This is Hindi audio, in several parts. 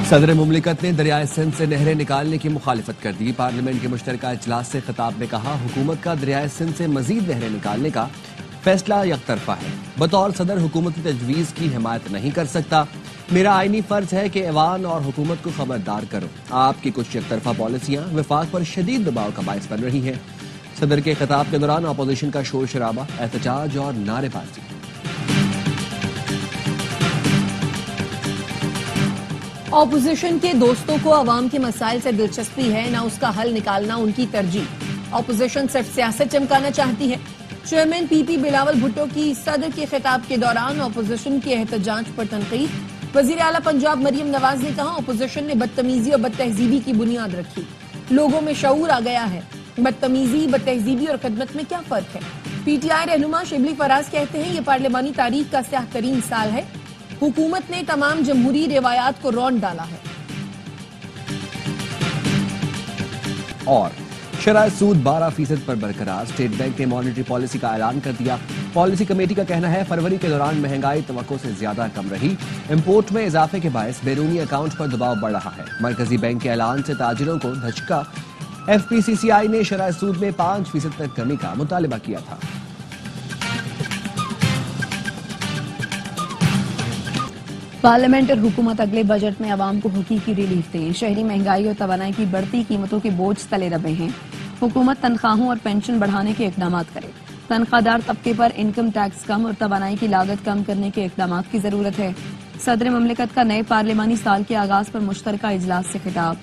सदर मुमलिकत ने दरियाए सिंध से नहरें निकालने की मुखालिफत कर दी। पार्लियामेंट के मुश्तरका इजलास से खिताब में कहा, हुकूमत का दरियाए सिंध से मजीद नहरें निकालने का फैसला यकतरफा है। बतौर सदर हुकूमती तजवीज़ की हिमायत नहीं कर सकता। मेरा आईनी फर्ज है कि ऐवान और हुकूमत को खबरदार करो। आपकी कुछ यकतरफा पॉलिसियां वफाक पर शदीद दबाव का बायस बन रही हैं। सदर के खिताब के दौरान अपोजिशन का शोर शराबा, एहतजाज और नारेबाजी। ऑपोजिशन के दोस्तों को अवाम के मसाइल से दिलचस्पी है, ना उसका हल निकालना उनकी तरजीह। ऑपोजिशन सिर्फ सियासत चमकाना चाहती है। चेयरमैन पीपी बिलावल भुट्टो की सदर के खिताब के दौरान ऑपोजिशन के एहतजाज पर तनकीद। वजीर आला पंजाब मरियम नवाज ने कहा, ऑपोजिशन ने बदतमीजी और बदतहजीबी की बुनियाद रखी। लोगों में शऊर आ गया है। बदतमीजी, बदतहजीबी और खिदमत में क्या फर्क है? पीटीआई रहनुमा शिबली फराज कहते हैं, ये पार्लियामानी तारीख का स्याह तरीन साल है। हुकूमत ने तमाम जमहूरी रिवायात को रौंद डाला है। और शरह सूद 12% पर बरकरार। स्टेट बैंक ने मॉनेटरी पॉलिसी का ऐलान कर दिया। पॉलिसी कमेटी का कहना है, फरवरी के दौरान महंगाई तवक्को से ज्यादा कम रही। इंपोर्ट में इजाफे के बायस बैरूनी अकाउंट पर दबाव बढ़ रहा है। मरकजी बैंक के ऐलान से ताजिरों को धचका। FPCCI ने शरह सूद में 5% तक कमी का मुतालिबा किया था। पार्लियामेंट और हुकूमत अगले बजट में आवाम को हकीकी रिलीफ दें। शहरी महंगाई और तवानाई की बढ़ती कीमतों के बोझ तले दबे हैं। हुकूमत तनख्वाहों और पेंशन बढ़ाने के इकदाम करे। तनख्वाहदार तबके पर इनकम टैक्स कम और तवानाई की लागत कम करने के इकदाम की जरूरत है। सदर मुमलिकत का नए पार्लियामानी साल के आगाज पर मुश्तरका इजलास से खिताब।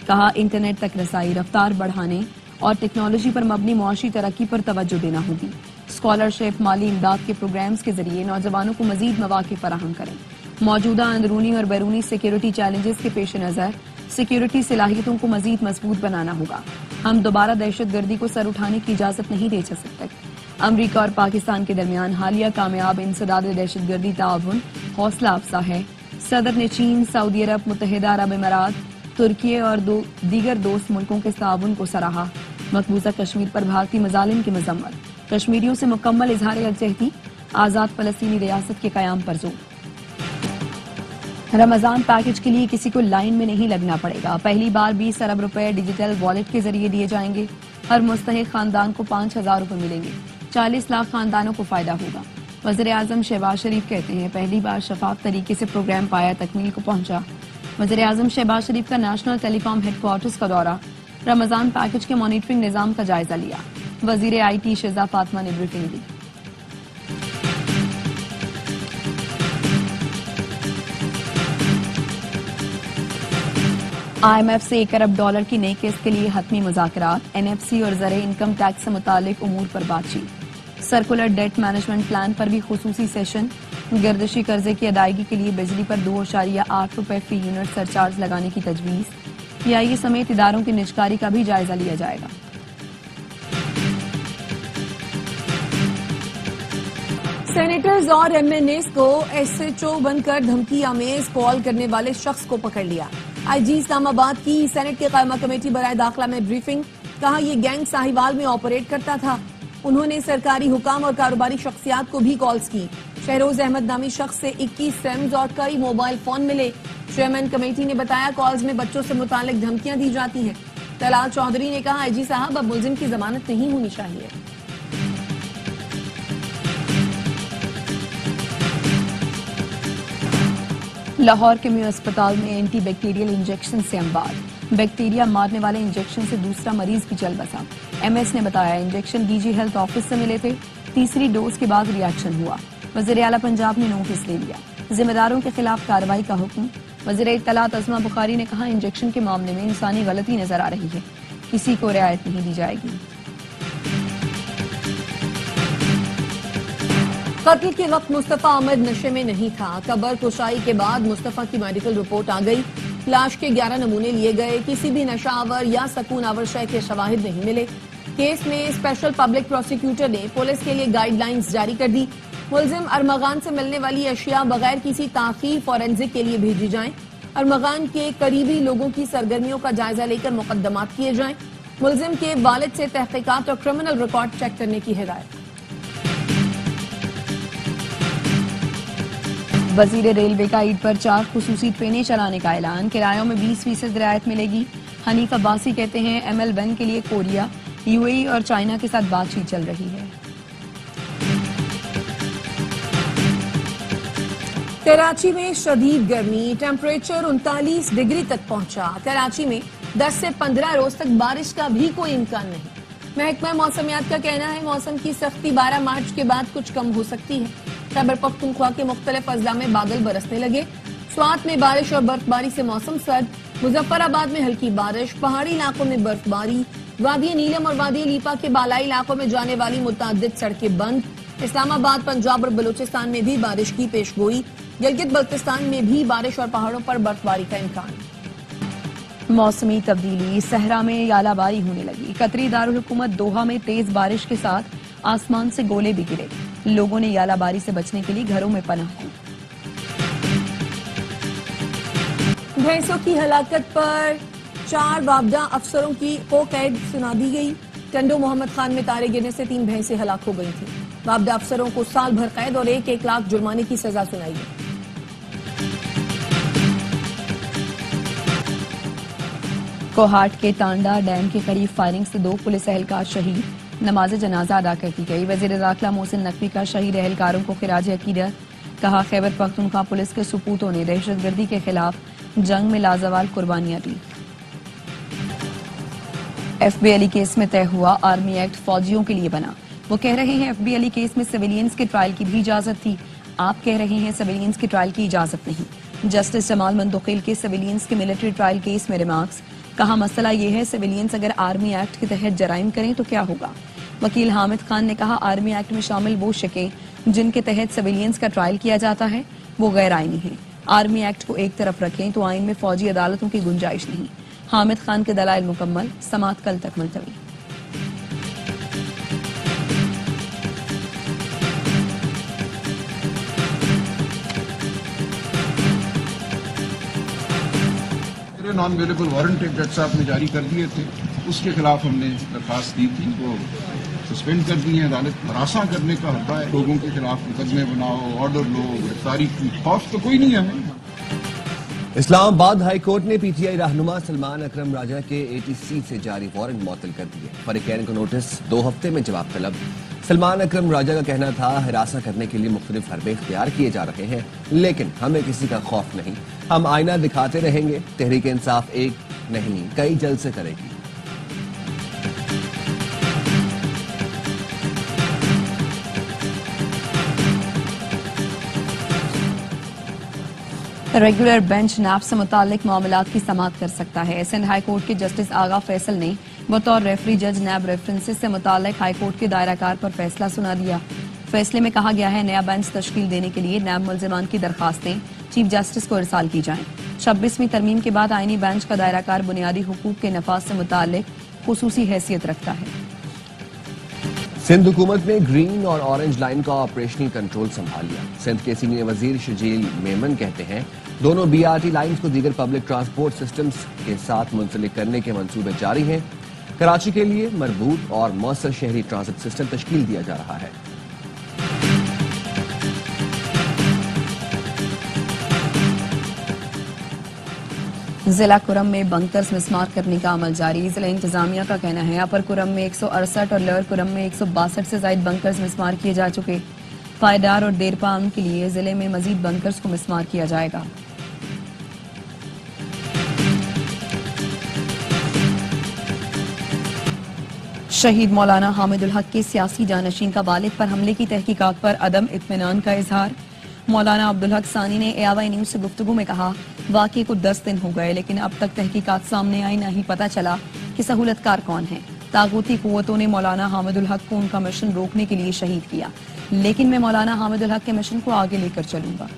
कहा, इंटरनेट तक रसाई, रफ्तार बढ़ाने और टेक्नोलॉजी पर मबनी मुआशी तरक्की पर तवज्जो देना होगी। स्कॉलरशिप, माली इमदाद के प्रोग्राम्स के जरिए नौजवानों को मजीद मौके फराहम करें। मौजूदा अंदरूनी और बैरूनी सिक्योरिटी चैलेंजेस के पेश नजर सिक्योरिटी सलाहियतों को मजीद मजबूत बनाना होगा। हम दोबारा दहशतगर्दी को सर उठाने की इजाजत नहीं दे सकते। अमरीका और पाकिस्तान के दरमियान हालिया कामयाब इंसदाद दहशतगर्दी ताउन हौसला अफजा है। सदर ने चीन, सऊदी अरब, मुत्तहिदा अरब अमीरात, तुर्की और दीगर दोस्त मुल्कों के ताउन को सराहा। मकबूजा कश्मीर पर भारतीय मजालिम की मजम्मत। कश्मीरियों से मुकम्मल इजहार यकजहती, आजाद फलस्तीनी रियासत के कयाम पर जोर। रमजान पैकेज के लिए किसी को लाइन में नहीं लगना पड़ेगा। पहली बार 20 अरब रुपए डिजिटल वॉलेट के जरिए दिए जाएंगे। हर मुस्तहिक खानदान को 5,000 रुपए मिलेंगे। 40 लाख खानदानों को फायदा होगा। वज़ीर आज़म शहबाज शरीफ कहते हैं, पहली बार शफाफ तरीके से प्रोग्राम पाया तकमील को पहुंचा। वज़ीर आज़म शहबाज शरीफ का नेशनल टेलीकॉम हेडक्वार्टर्स का दौरा। रमजान पैकेज के मॉनिटरिंग निजाम का जायजा लिया। वज़ीर IT शिजा फातिमा ने ब्रीफिंग दी। IMF से $1 अरब की नई किस्त के लिए हतमी मुज़ाकरात। NFC और ज़रे इनकम टैक्स से मुतालिक उमूर पर बातचीत। सर्कुलर डेट मैनेजमेंट प्लान पर भी खुसूसी सेशन। गर्दिशी कर्जे की अदायगी के लिए बिजली पर 2.8 रुपए फी यूनिट सरचार्ज लगाने की तजवीज। PIA समेत इदारों की निजकारी का भी जायजा लिया जाएगा। सेनेटर्स और MNAs को SHO बनकर धमकी आमेज कॉल करने वाले शख्स को पकड़ लिया। IG इस्लामाबाद की सेनेट की कायमा कमेटी बराए दाखिला में ब्रीफिंग। कहा, यह गैंग साहिवाल में ऑपरेट करता था। उन्होंने सरकारी हुकाम और कारोबारी शख्सियात को भी कॉल्स की। शहरोज अहमद नामी शख्स से 21 सिम्स और कई मोबाइल फोन मिले। चेयरमैन कमेटी ने बताया, कॉल्स में बच्चों से मुतालिक धमकियां दी जाती हैं। तलाल चौधरी ने कहा, IG साहब, अब मुलजिम की जमानत नहीं होनी चाहिए। लाहौर के मेयो अस्पताल में एंटी बैक्टीरियल इंजेक्शन से अमवात। बैक्टीरिया मारने वाले इंजेक्शन से दूसरा मरीज भी चल बसा। MS ने बताया, इंजेक्शन DG हेल्थ ऑफिस से मिले थे। तीसरी डोज के बाद रिएक्शन हुआ। वज़ीर आला पंजाब ने नोटिस ले लिया। जिम्मेदारों के खिलाफ कार्रवाई का हुक्म। वज़ीर इत्तलात अज़मा बुखारी ने कहा, इंजेक्शन के मामले में इंसानी गलती नजर आ रही है। किसी को रियायत नहीं दी जाएगी। कत्ल के वक्त मुस्तफा अहमद नशे में नहीं था। कब्र कुशाई के बाद मुस्तफा की मेडिकल रिपोर्ट आ गई। लाश के 11 नमूने लिए गए। किसी भी नशावर या सकून आवर शय के शवाहिद नहीं मिले। केस में स्पेशल पब्लिक प्रोसिक्यूटर ने पुलिस के लिए गाइडलाइंस जारी कर दी। मुलजिम अरमगान से मिलने वाली अशिया बगैर किसी ताखीर फॉरेंसिक के लिए भेजी जाएं। अरमगान के करीबी लोगों की सरगर्मियों का जायजा लेकर मुकदमात किए जाएं। मुलजिम के वालिद से तहकीकात और क्रिमिनल रिकॉर्ड चेक करने की हिदायत। वजीर रेलवे का ईद पर 4 खुसूसी ट्रेनें चलाने का ऐलान। किरायों में 20% रियायत मिलेगी। हनीफ अब्बासी कहते हैं ML1 के लिए कोरिया, UAE और चाइना के साथ बातचीत चल रही है। कराची में शदीद गर्मी, टेम्परेचर 39 डिग्री तक पहुंचा। कराची में 10 से 15 रोज तक बारिश का भी कोई इम्कान नहीं। महकमा मौसमियात का कहना है मौसम की सख्ती 12 मार्च के बाद कुछ कम हो सकती है। खैबर पख्तूनख्वा के मुख्तलिफ अजला में बादल बरसने लगे। स्वात में बारिश और बर्फबारी से मौसम सर्द। मुजफ्फराबाद में हल्की बारिश, पहाड़ी इलाकों में बर्फबारी। वादी नीलम और वादी लीपा के बालाई इलाकों में जाने वाली मुतअद्दिद सड़कें बंद। इस्लामाबाद, पंजाब और बलूचिस्तान में भी बारिश की पेशगोई। गिलगित बल्तिस्तान में भी बारिश और पहाड़ों पर बर्फबारी का इम्कान। मौसमी तब्दीली, सहरा में यालाबारी होने लगी। कतरी दारुल हुकूमत दोहा में तेज बारिश के साथ आसमान से गोले भी गिरे। लोगों ने यालाबारी से बचने के लिए घरों में पनाह की। भैंसों की हलाकत पर 4 बाबदा अफसरों को कैद सुना दी गई। टंडो मोहम्मद खान में तारे गिरने से 3 भैंसें हलाक हो गई थी। बाबदा अफसरों को साल भर कैद और 1-1 लाख जुर्माने की सजा सुनाई गई। कोहाट के तांडा डैम के करीब फायरिंग से 2 पुलिस एहलकार शहीद। नमाज जनाजा अदा कर दी गई। वजीर दाखिला मोहसिन नकवी का शहीद एहलकारों को खिराज अकीदत। कहा खैबर पख्तूनख्वा पुलिस के सुपूतों ने दहशतगर्दी के खिलाफ जंग में लाजवाल कुर्बानियां दी। FB अली केस में तय हुआ आर्मी एक्ट फौजियों के लिए बना। वो कह रहे हैं FB अली केस में सिविलियंस के ट्रायल की भी इजाजत थी। आप कह रहे हैं सिविलियंस के ट्रायल की इजाजत नहीं। जस्टिस जमाल मंदोखिल के सिविलियंस के मिलिट्री ट्रायल केस में रिमार्क्स। कहा मसला यह है सिविलियंस अगर आर्मी एक्ट के तहत जराइम करें तो क्या होगा। वकील हामिद खान ने कहा आर्मी एक्ट में शामिल वो शिकें जिनके तहत सिविलियंस का ट्रायल किया जाता है वो गैर आईनी है। आर्मी एक्ट को एक तरफ रखें तो आइन में फौजी अदालतों की गुंजाइश नहीं। हामिद खान के दलाइल मुकम्मल। समाअत कल तक मुलतवी। नॉन अवेलेबल वारंट एक जज साहब ने जारी कर दिए थे, उसके खिलाफ हमने दरखास्त दी थी, वो सस्पेंड कर दी है। अदालत हरासा करने का हक है, लोगों के खिलाफ मुकदमे बनाओ, ऑर्डर लो, गिरफ्तारी की खौफ तो कोई नहीं है हमें। इस्लामाबाद हाई कोर्ट ने PTI रहनुमा सलमान अकरम राजा के ATC से जारी वारंट मुअत्तल कर दिए। फरीकैन को नोटिस 2 हफ्ते में जवाब तलब। सलमान अकरम राजा का कहना था हिरासा करने के लिए मुख्तलिफ हरबे इख्तियार किए जा रहे हैं, लेकिन हमें किसी का खौफ नहीं। हम आईना दिखाते रहेंगे। तहरीक इंसाफ एक नहीं कई जलसे करेगी। रेगुलर बेंच नैब से मुतालिक मामलात की समाअत कर सकता है। सिंध हाई कोर्ट के जस्टिस आगा फैसल ने बतौर रेफरी जज नैब रेफरेंसेस से मुतालिक हाई कोर्ट के दायराकार पर फैसला सुना दिया। फैसले में कहा गया है नया बेंच तश्कील देने के लिए नैब मुल्जिमान की दरखास्तें चीफ जस्टिस को इरसाल की जाएं। 26वीं तरमीम के बाद आईनी बेंच का दायराकार बुनियादी हुकूक के नफाज से मुतालिक खुसूसी हैसियत रखता है। सिंध हुकूमत ने ग्रीन और ऑरेंज लाइन का ऑपरेशनल कंट्रोल संभाल लिया। सिंध के सीनियर वजीर शजील मेमन कहते हैं दोनों BRT लाइन्स को दीगर पब्लिक ट्रांसपोर्ट सिस्टम्स के साथ मुंसलिक करने के मंसूबे जारी हैं। कराची के लिए मरबूत और मौसर शहरी ट्रांजिट सिस्टम तश्कील दिया जा रहा है। जिला कुरम में बंकर्स मिसमार करने का अमल जारी। जिला इंतजामिया का कहना है अपर कुरम में 168 और लोअर कुरम में 162 से ज्यादा बंकर्स मिसमार किए जा चुके। पायदार और देरपा अमन के लिए जिले में मजीद बंकर्स को मिसमार किया जाएगा। शहीद मौलाना हामिदुल हक के सियासी जानशीन का वालिद पर हमले की तहकीकात पर अदम इत्मीनान का इजहार। मौलाना अब्दुल हक सानी ने AIY न्यूज से गुफ्तगू में कहा वाकये को 10 दिन हो गए लेकिन अब तक तहकीकात सामने आई ना ही पता चला कि सहूलतकार कौन है। तागूती कुव्वतों ने मौलाना हामिदुल हक को उनका मिशन रोकने के लिए शहीद किया, लेकिन मैं मौलाना हामिदुल हक के मिशन को आगे लेकर चलूंगा।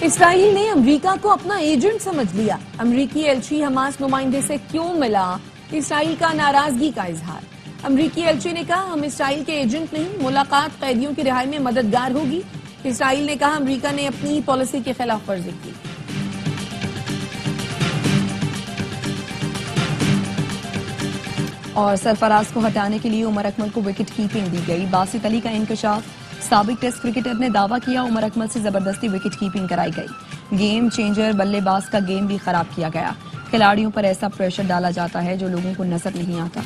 इसराइल ने अमेरिका को अपना एजेंट समझ लिया। अमेरिकी एलची हमास नुमाइंदे से क्यों मिला, इसराइल का नाराजगी का इजहार। अमेरिकी एलची ने कहा हम इसराइल के एजेंट नहीं, मुलाकात कैदियों की रिहाई में मददगार होगी। इसराइल ने कहा अमेरिका ने अपनी पॉलिसी की खिलाफ वर्जी की। और सरफराज को हटाने के लिए उमर अकमल को विकेट कीपिंग दी गई। बासित अली का इंकशाफ। साबिक टेस्ट क्रिकेटर ने दावा किया उमर अकमल से जबरदस्ती विकेट कीपिंग कराई गई। गेम चेंजर बल्लेबाज का गेम भी खराब किया गया। खिलाड़ियों पर ऐसा प्रेशर डाला जाता है जो लोगों को नजर नहीं आता।